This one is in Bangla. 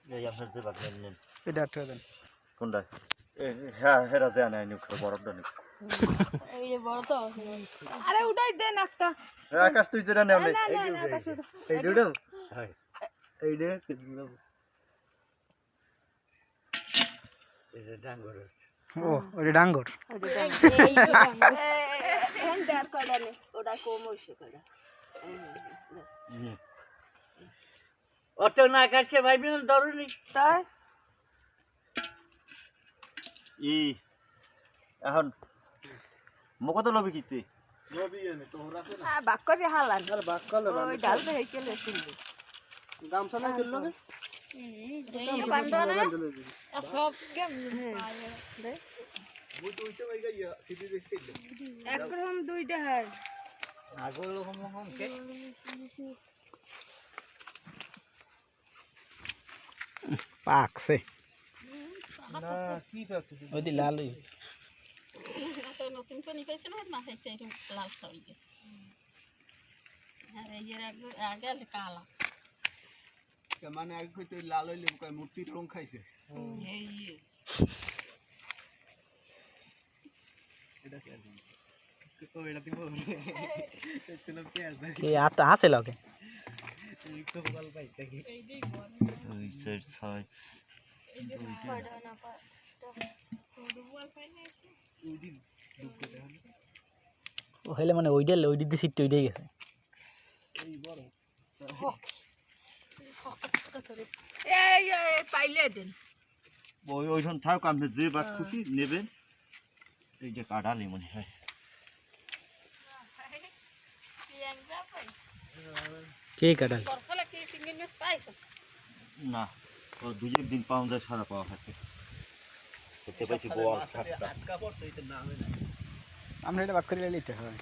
এই আপনার যে বাদ নেন এটা আটটা দেন কোনটা হ্যাঁ হেরা যায় না নিউ বরফটা নিউ এই যে বড় তো আরে উঠাই দেন একটা আকাশ তুই যেটা নেও নেই এই দুটো হ্যাঁ এই দে কিলো এটা ডাঙ্গর ও ওটা ডাঙ্গর এই ডার কয়টা নে ওটা কম হইছে কয়টা অত না কাছে ভাইবি না দরুনি তাই ই এখন মকত লবি কিতে বাক করে হালান আর বাক করলে ওই ডাল রে হেকেলে শুনবি গামছা না কিলো কে এই বান্দা না সব গেম দে একরকম দুইটা হয় আগল হম কে পাকছে না কি পাচ্ছে ওই দি লালই তো নতুন পানি পাইছে না মাছ একটু লাল হয়ে গেছে আর এই যে আগে কালা মানে আগে কইতে লাল হইলে কয় মূর্তির রং খাইছে এই এটা কি তো এটা দিব চলো কি আসবে কি আতা আছে লগে এই তো বল পাইছে কি এই যে দুই চার ছয় ছয়টা না পাঁচটা ফুটবল পাইলে ওই দিন ডুবতে দেন ও হইলে মানে ওই দিদি সিট ওইটাই গেছে এই বড় এই পাইলে দেন ওই ওইখান থাক আপনি যে বাদ খুশি নেবেন এই যে কাটালি মনে হয় কে কাটাল সরকালে কি সিঙ্গেল মেস পাইছো না ও দুই একদিন পাওয়া যায় সারা পাওয়া থাকে দেখতে পাইছি বল সাতটা আমরা এটা বাক করে লইতে হয়